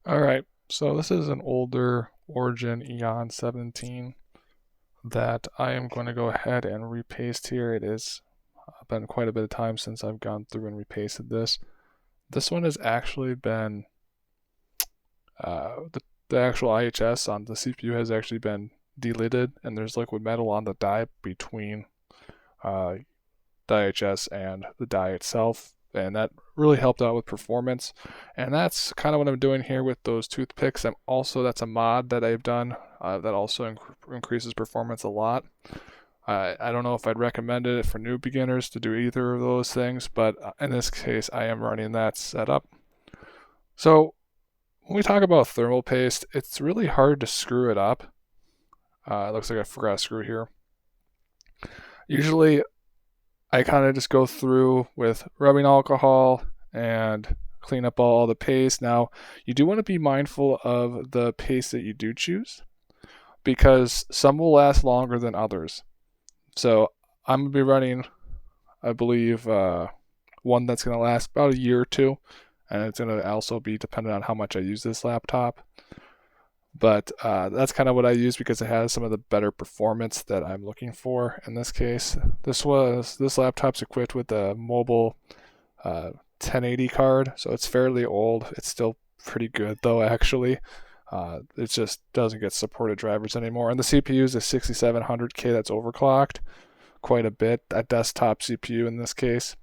All right, so this is an older Origin Eon 17 that I am going to go ahead and repaste here. It has been quite a bit of time since I've gone through and repasted this. This one has actually been, the actual IHS on the CPU has actually been delidded, and there's liquid metal on the die between uh, the IHS and the die itself, and that really helped out with performance. And that's kind of what I'm doing here with those toothpicks. That's a mod that I've done that also increases performance a lot. I don't know if I'd recommend it for new beginners to do either of those things, but in this case, I am running that setup. So when we talk about thermal paste, it's really hard to screw it up. It looks like I forgot a screw here. Usually I kind of just go through with rubbing alcohol and clean up all the paste. Now, you do want to be mindful of the paste that you do choose because some will last longer than others. So I'm going to be running, I believe, one that's going to last about a year or two, and it's going to also be dependent on how much I use this laptop. But that's kind of what I use because it has some of the better performance that I'm looking for in this case. This laptop's equipped with a mobile 1080 card, so it's fairly old. It's still pretty good though, actually. It just doesn't get supported drivers anymore. And the CPU is a 6700K that's overclocked quite a bit, a desktop CPU in this case.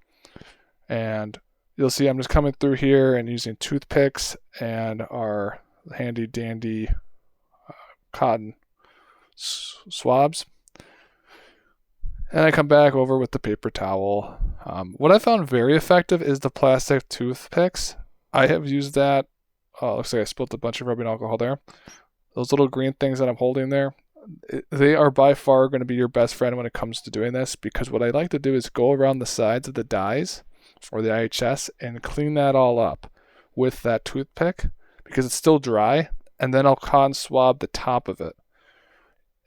And you'll see I'm just coming through here and using toothpicks and our handy dandy cotton swabs. And I come back over with the paper towel. What I found very effective is the plastic toothpicks. I have used that. Looks like I spilled a bunch of rubbing alcohol there. Those little green things that I'm holding there, they are by far going to be your best friend when it comes to doing this, because what I like to do is go around the sides of the dies or the IHS and clean that all up with that toothpick because it's still dry, and then I'll cotton swab the top of it.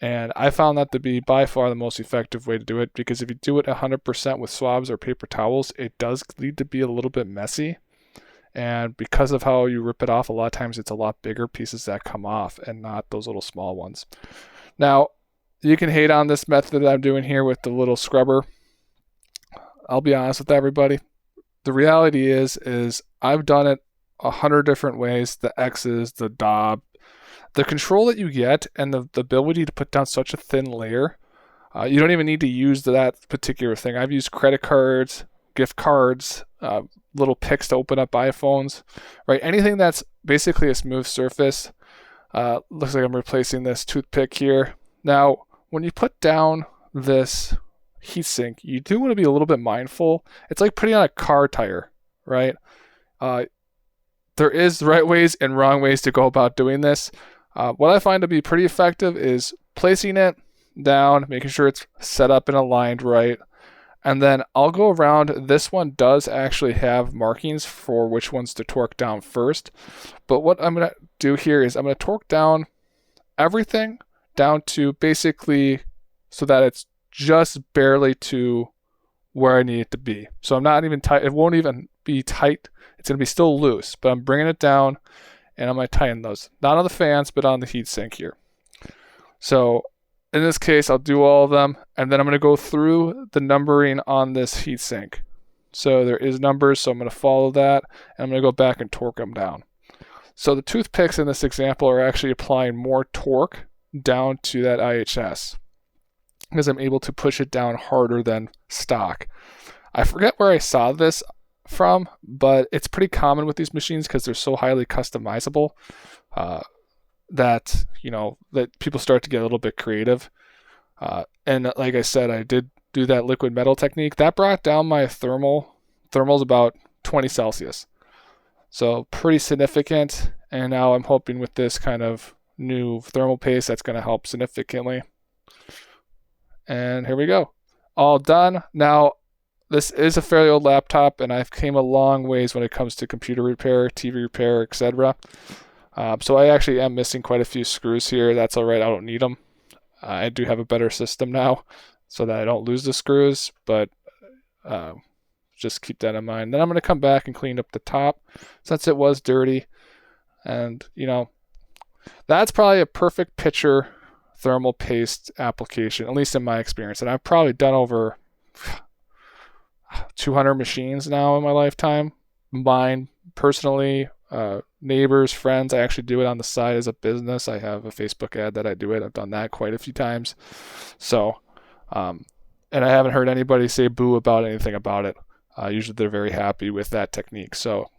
And I found that to be by far the most effective way to do it, because if you do it 100% with swabs or paper towels, it does need to be a little bit messy. And because of how you rip it off, a lot of times it's a lot bigger pieces that come off and not those little small ones. Now, you can hate on this method that I'm doing here with the little scrubber. I'll be honest with everybody. The reality is I've done it 100 different ways. The X's, the daub, the control that you get, and the ability to put down such a thin layer. You don't even need to use that particular thing. I've used credit cards, gift cards, little picks to open up iPhones, right? Anything that's basically a smooth surface. Looks like I'm replacing this toothpick here. Now, when you put down this heatsink, you do want to be a little bit mindful. It's like putting on a car tire, right? There is right ways and wrong ways to go about doing this. What I find to be pretty effective is placing it down, making sure it's set up and aligned right. And then I'll go around. This one does actually have markings for which ones to torque down first. But what I'm going to do here is I'm going to torque down everything down to basically so that it's just barely to where I need it to be. So I'm not even tight. It won't even be tight. It's going to be still loose, but I'm bringing it down and I'm going to tighten those. Not on the fans, but on the heatsink here. So in this case, I'll do all of them, and then I'm going to go through the numbering on this heatsink. So there is numbers, so I'm going to follow that, and I'm going to go back and torque them down. So the toothpicks in this example are actually applying more torque down to that IHS because I'm able to push it down harder than stock. I forget where I saw this from, but it's pretty common with these machines because they're so highly customizable. That people start to get a little bit creative. And like I said, I did do that liquid metal technique. That brought down my thermals about 20 Celsius. So pretty significant. And now I'm hoping with this kind of new thermal paste, that's going to help significantly. And here we go. All done. Now, this is a fairly old laptop, and I've came a long ways when it comes to computer repair, TV repair, etc. So I actually am missing quite a few screws here. That's all right. I don't need them. I do have a better system now so that I don't lose the screws, but just keep that in mind. Then I'm going to come back and clean up the top since it was dirty. And, that's probably a perfect picture thermal paste application, at least in my experience. And I've probably done over 200 machines now in my lifetime. Mine personally, neighbors, friends. I actually do it on the side as a business. I have a Facebook ad that I do it. I've done that quite a few times. So, and I haven't heard anybody say boo about anything about it. Usually they're very happy with that technique. So